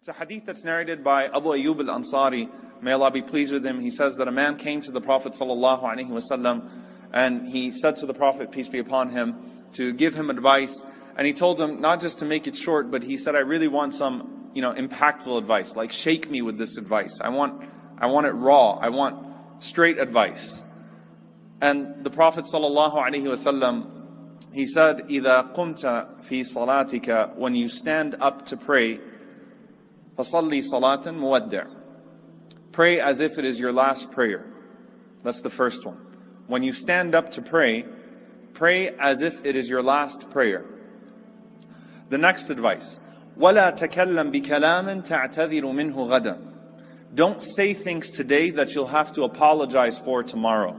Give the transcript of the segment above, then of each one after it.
It's a hadith that's narrated by Abu Ayyub al-Ansari. May Allah be pleased with him. He says that a man came to the Prophet ﷺ and he said to the Prophet, peace be upon him, to give him advice. And he told him not just to make it short, but he said, I really want some, impactful advice. Like, shake me with this advice. I want it raw. I want straight advice. And the Prophet ﷺ, he said, إِذَا قُمْتَ فِي صَلَاتِكَ, when you stand up to pray, فَصَلِّ صَلَاةً مُوَدِّعٍ, pray as if it is your last prayer. That's the first one. When you stand up to pray, pray as if it is your last prayer. The next advice, وَلَا تَكَلَّمْ بِكَلَامٍ تَعْتَذِرُ مِنْهُ غَدًا, don't say things today that you'll have to apologize for tomorrow.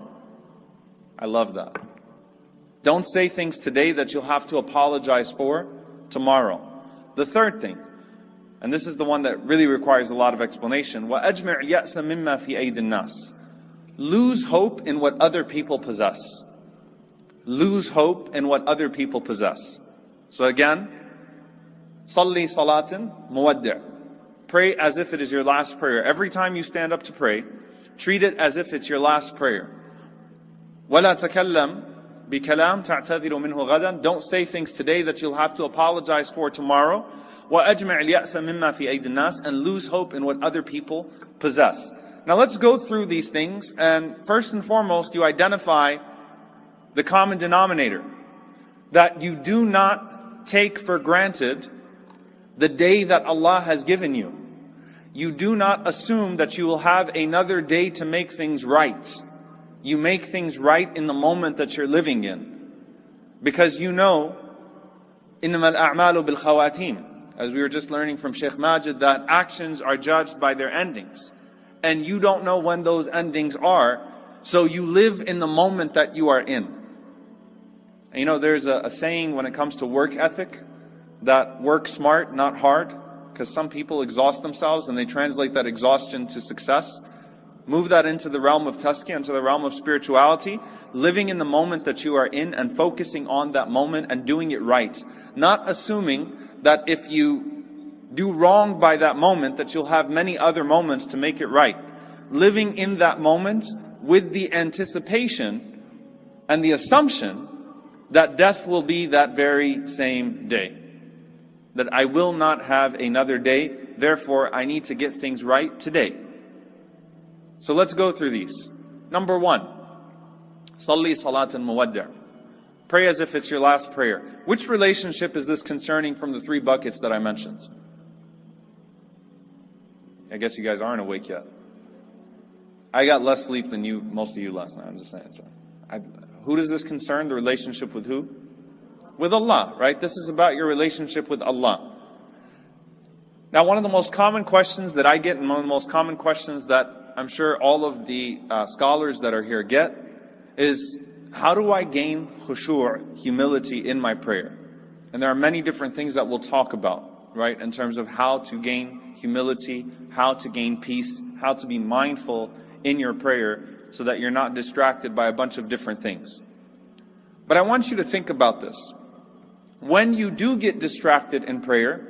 I love that. Don't say things today that you'll have to apologize for tomorrow. The third thing, and this is the one that really requires a lot of explanation, وَأَجْمِعْ الْيَأْسَ مِمَّا فِي أَيْدِ النَّاسِ, lose hope in what other people possess. Lose hope in what other people possess. So again, صَلِّ صَلَاةً مُوَدِّعٍ, pray as if it is your last prayer. Every time you stand up to pray, treat it as if it's your last prayer. وَلَا تَكَلَّمْ بِكَلَامٍ تَعْتَذِرُ مِنْهُ غَدًا, don't say things today that you'll have to apologize for tomorrow. وَأَجْمِعْ الْيَأْسَ مِمَّا فِي أَيْدِ النَّاسِ, and lose hope in what other people possess. Now let's go through these things, and first and foremost, you identify the common denominator, that you do not take for granted the day that Allah has given you. You do not assume that you will have another day to make things right. You make things right in the moment that you're living in. Because you know, إِنَّمَا الْأَعْمَالُ بِالْخَوَاتِيمِ, as we were just learning from Sheikh Majid, that actions are judged by their endings. And you don't know when those endings are, so you live in the moment that you are in. And there's a saying when it comes to work ethic, that work smart, not hard, because some people exhaust themselves and they translate that exhaustion to success. Move that into the realm of tazkiyah, into the realm of spirituality, living in the moment that you are in and focusing on that moment and doing it right. Not assuming that if you do wrong by that moment, that you'll have many other moments to make it right. Living in that moment with the anticipation and the assumption that death will be that very same day. That I will not have another day, therefore I need to get things right today. So let's go through these. Number one, صَلِّ صَلَاةً مُوَدِّعٍ, pray as if it's your last prayer. Which relationship is this concerning from the three buckets that I mentioned? I guess you guys aren't awake yet. I got less sleep than most of you last night, I'm just saying. So who does this concern? The relationship with who? With Allah, right? This is about your relationship with Allah. Now, one of the most common questions that I get, and one of the most common questions that I'm sure all of the scholars that are here get, is how do I gain khushu', humility in my prayer? And there are many different things that we'll talk about, right? In terms of how to gain humility, how to gain peace, how to be mindful in your prayer so that you're not distracted by a bunch of different things. But I want you to think about this. When you do get distracted in prayer,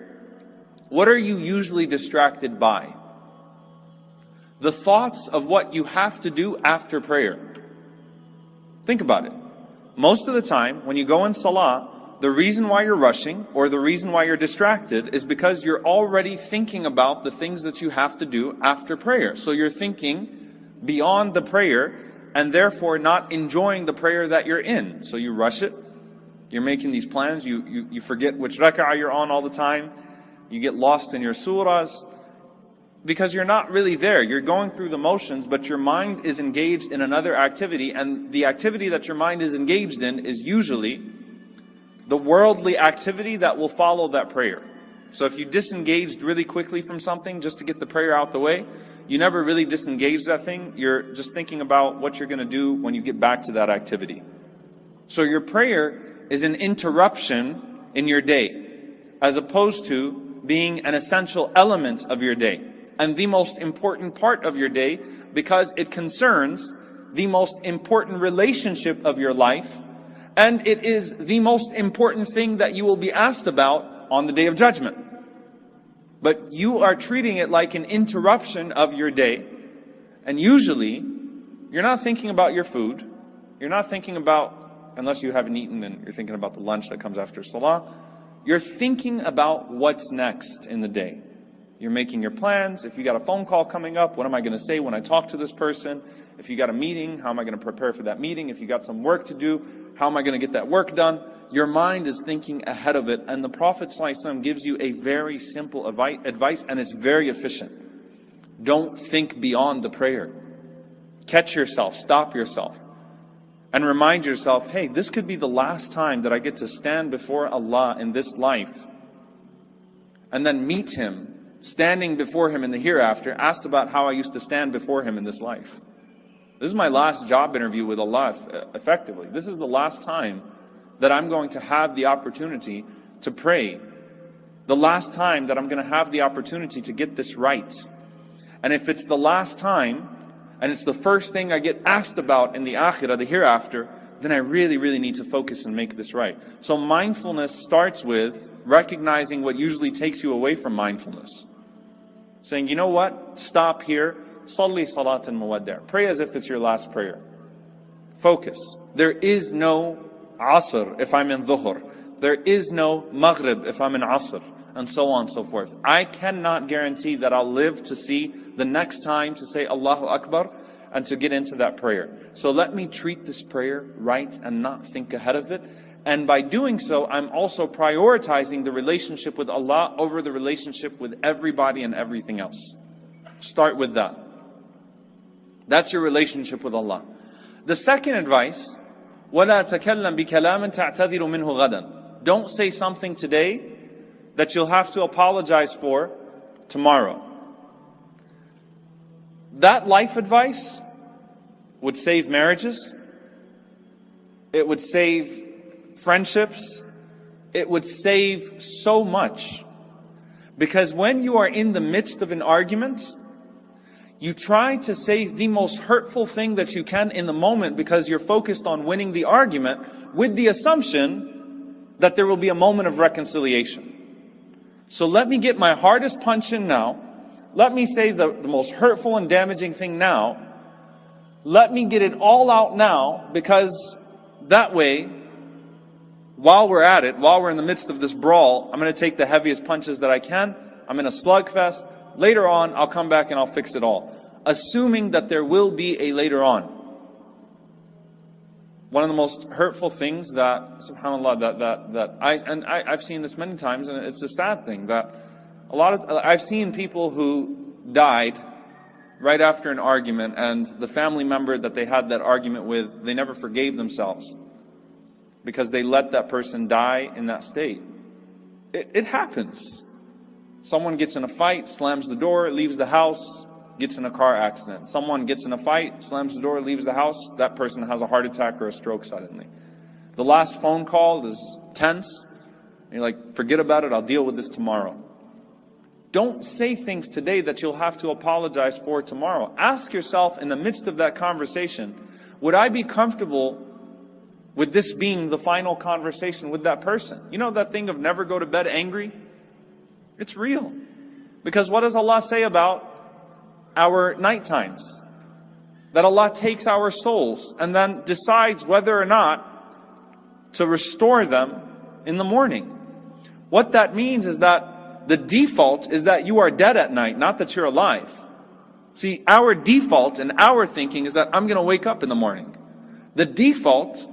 what are you usually distracted by? The thoughts of what you have to do after prayer. Think about it. Most of the time, when you go in salah, the reason why you're rushing or the reason why you're distracted is because you're already thinking about the things that you have to do after prayer. So you're thinking beyond the prayer and therefore not enjoying the prayer that you're in. So you rush it. You're making these plans. You forget which rak'ah you're on all the time. You get lost in your surahs because you're not really there. You're going through the motions, but your mind is engaged in another activity, and the activity that your mind is engaged in is usually the worldly activity that will follow that prayer. So if you disengaged really quickly from something just to get the prayer out the way, you never really disengage that thing. You're just thinking about what you're going to do when you get back to that activity. So your prayer is an interruption in your day, as opposed to being an essential element of your day and the most important part of your day, because it concerns the most important relationship of your life, and it is the most important thing that you will be asked about on the Day of Judgment. But you are treating it like an interruption of your day. And usually, you're not thinking about your food. You're not thinking about, unless you haven't eaten and you're thinking about the lunch that comes after Salah. You're thinking about what's next in the day. You're making your plans. If you got a phone call coming up, what am I going to say when I talk to this person? If you got a meeting, how am I going to prepare for that meeting? If you got some work to do, how am I going to get that work done? Your mind is thinking ahead of it. And the Prophet ﷺ gives you a very simple advice, and it's very efficient. Don't think beyond the prayer. Catch yourself, stop yourself, and remind yourself, hey, this could be the last time that I get to stand before Allah in this life, and then meet Him, standing before Him in the hereafter, asked about how I used to stand before Him in this life. This is my last job interview with Allah, effectively. This is the last time that I'm going to have the opportunity to pray. The last time that I'm going to have the opportunity to get this right. And if it's the last time, and it's the first thing I get asked about in the akhirah, the hereafter, then I really, really need to focus and make this right. So mindfulness starts with recognizing what usually takes you away from mindfulness. Saying, you know what? Stop here. Salli salatan muwaddi'. Pray as if it's your last prayer. Focus. There is no asr if I'm in dhuhr. There is no maghrib if I'm in asr. And so on and so forth. I cannot guarantee that I'll live to see the next time to say Allahu Akbar and to get into that prayer. So let me treat this prayer right and not think ahead of it. And by doing so, I'm also prioritizing the relationship with Allah over the relationship with everybody and everything else. Start with that. That's your relationship with Allah. The second advice, وَلَا تَكَلَّمْ بِكَلَامٍ تَعْتَذِرُ مِنْهُ غَدًا. Don't say something today that you'll have to apologize for tomorrow. That life advice would save marriages. It would save friendships. It would save so much. Because when you are in the midst of an argument, you try to say the most hurtful thing that you can in the moment because you're focused on winning the argument with the assumption that there will be a moment of reconciliation. So let me get my hardest punch in now. Let me say the most hurtful and damaging thing now. Let me get it all out now, because that way, while we're at it, while we're in the midst of this brawl, I'm going to take the heaviest punches that I can. I'm in a slugfest. Later on, I'll come back and I'll fix it all. Assuming that there will be a later on. One of the most hurtful things that, subhanAllah, I've seen this many times, and it's a sad thing, that I've seen people who died right after an argument, and the family member that they had that argument with, they never forgave themselves because they let that person die in that state. It happens. Someone gets in a fight, slams the door, leaves the house, gets in a car accident. Someone gets in a fight, slams the door, leaves the house, that person has a heart attack or a stroke suddenly. The last phone call is tense. And you're like, forget about it, I'll deal with this tomorrow. Don't say things today that you'll have to apologize for tomorrow. Ask yourself in the midst of that conversation, would I be comfortable with this being the final conversation with that person? You know that thing of never go to bed angry? It's real. Because what does Allah say about our night times? That Allah takes our souls and then decides whether or not to restore them in the morning. What that means is that the default is that you are dead at night, not that you're alive. See, our default and our thinking is that I'm going to wake up in the morning. The default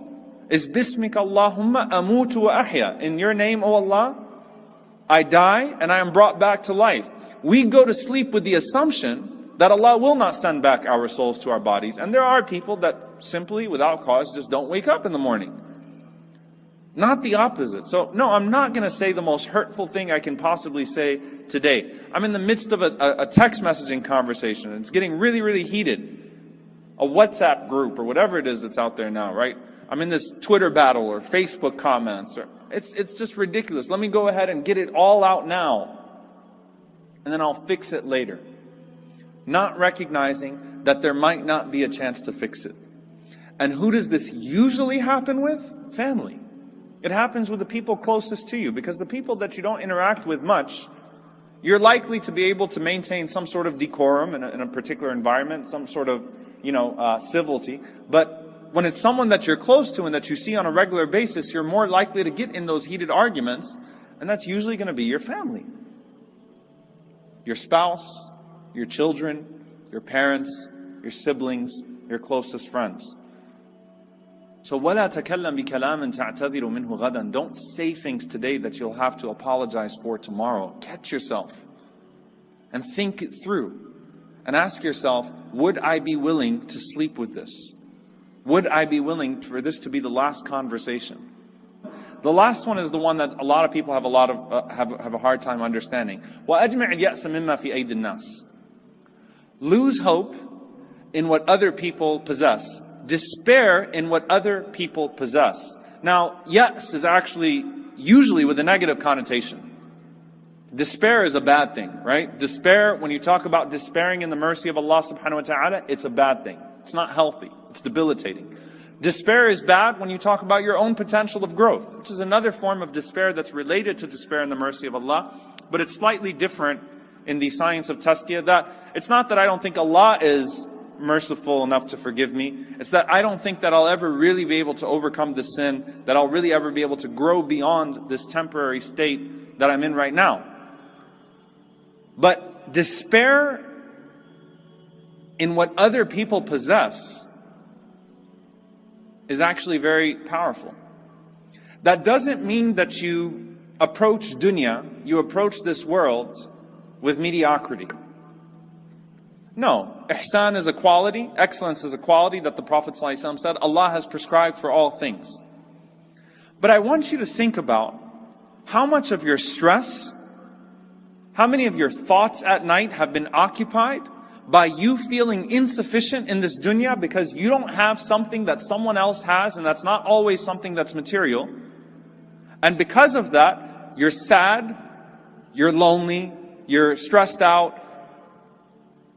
is Bismika Allahumma amutu wa ahya. In your name, O Allah, I die and I am brought back to life. We go to sleep with the assumption that Allah will not send back our souls to our bodies. And there are people that simply, without cause, just don't wake up in the morning. Not the opposite. So, no, I'm not going to say the most hurtful thing I can possibly say today. I'm in the midst of a text messaging conversation. And it's getting really, really heated. A WhatsApp group or whatever it is that's out there now, right? I'm in this Twitter battle or Facebook comments. It's just ridiculous. Let me go ahead and get it all out now. And then I'll fix it later. Not recognizing that there might not be a chance to fix it. And who does this usually happen with? Family. It happens with the people closest to you, because the people that you don't interact with much, you're likely to be able to maintain some sort of decorum in a particular environment, some sort of, civility. But when it's someone that you're close to and that you see on a regular basis, you're more likely to get in those heated arguments, and that's usually going to be your family. Your spouse, your children, your parents, your siblings, your closest friends. So وَلَا تَكَلَّمْ بِكَلَامٍ تَعْتَذِرُ مِنْهُ غَدًا. Don't say things today that you'll have to apologize for tomorrow. Catch yourself and think it through. And ask yourself, would I be willing to sleep with this? Would I be willing for this to be the last conversation? The last one is the one that a lot of people have a hard time understanding. وَأَجْمِعِ الْيَأْسَ مِمَّا فِي أَيْدِ النَّاسِ. Lose hope in what other people possess. Despair in what other people possess. Now, yes is actually usually with a negative connotation. Despair is a bad thing, right? Despair, when you talk about despairing in the mercy of Allah subhanahu wa ta'ala, it's a bad thing. It's not healthy. It's debilitating. Despair is bad when you talk about your own potential of growth, which is another form of despair that's related to despair in the mercy of Allah, but it's slightly different in the science of tazkiyah. That it's not that I don't think Allah is merciful enough to forgive me. It's that I don't think that I'll ever really be able to overcome this sin, that I'll really ever be able to grow beyond this temporary state that I'm in right now. But despair in what other people possess is actually very powerful. That doesn't mean that you approach dunya, you approach this world with mediocrity. No, ihsan is a quality, excellence is a quality that the Prophet ﷺ said Allah has prescribed for all things. But I want you to think about how much of your stress, how many of your thoughts at night have been occupied by you feeling insufficient in this dunya because you don't have something that someone else has, and that's not always something that's material. And because of that, you're sad, you're lonely, you're stressed out,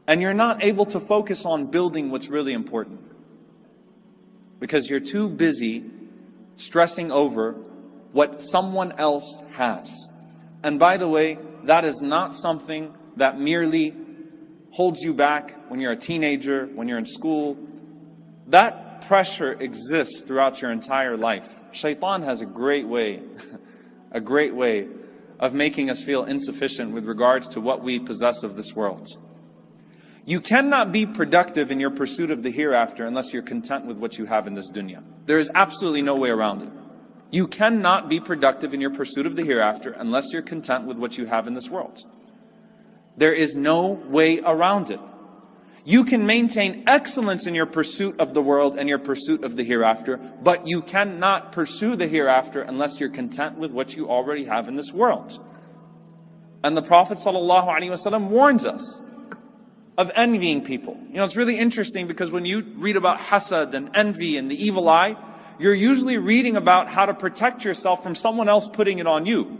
and you're not able to focus on building what's really important. Because you're too busy stressing over what someone else has. And by the way, that is not something that merely holds you back when you're a teenager, when you're in school. That pressure exists throughout your entire life. Shaitan has a great way of making us feel insufficient with regards to what we possess of this world. You cannot be productive in your pursuit of the hereafter unless you're content with what you have in this dunya. There is absolutely no way around it. You cannot be productive in your pursuit of the hereafter unless you're content with what you have in this world. There is no way around it. You can maintain excellence in your pursuit of the world and your pursuit of the hereafter, but you cannot pursue the hereafter unless you're content with what you already have in this world. And the Prophet ﷺ warns us of envying people. It's really interesting because when you read about hasad and envy and the evil eye, you're usually reading about how to protect yourself from someone else putting it on you.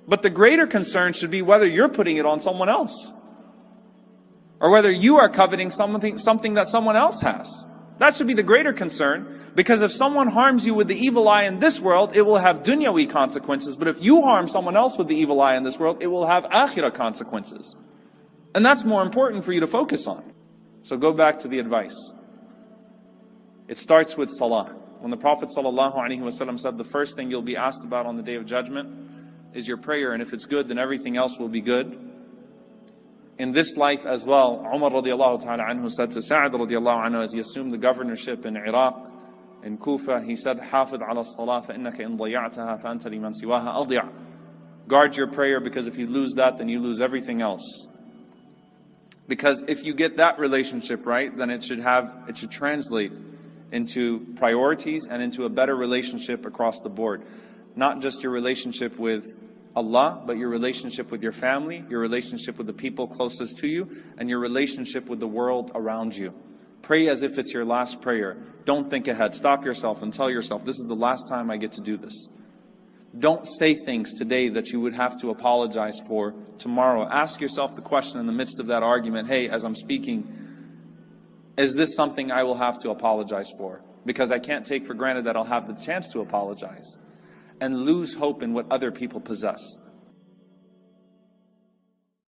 But the greater concern should be whether you're putting it on someone else, or whether you are coveting something that someone else has. That should be the greater concern, because if someone harms you with the evil eye in this world, it will have dunyawi consequences. But if you harm someone else with the evil eye in this world, it will have akhirah consequences. And that's more important for you to focus on. So go back to the advice. It starts with salah. When the Prophet ﷺ said the first thing you'll be asked about on the Day of Judgment is your prayer, and if it's good, then everything else will be good. In this life as well, Omar radiallahu ta'ala anhu said to Sa'ad radiallahu anhu as he assumed the governorship in Iraq, in Kufa, he said, حافظ على الصلاة فإنك إن ضيعتها فأنت لمن سواها أضيع. Guard your prayer, because if you lose that, then you lose everything else. Because if you get that relationship right, then it should translate into priorities and into a better relationship across the board. Not just your relationship with Allah, but your relationship with your family, your relationship with the people closest to you, and your relationship with the world around you. Pray as if it's your last prayer. Don't think ahead. Stop yourself and tell yourself, this is the last time I get to do this. Don't say things today that you would have to apologize for tomorrow. Ask yourself the question in the midst of that argument, hey, as I'm speaking, is this something I will have to apologize for? Because I can't take for granted that I'll have the chance to apologize. And lose hope in what other people possess.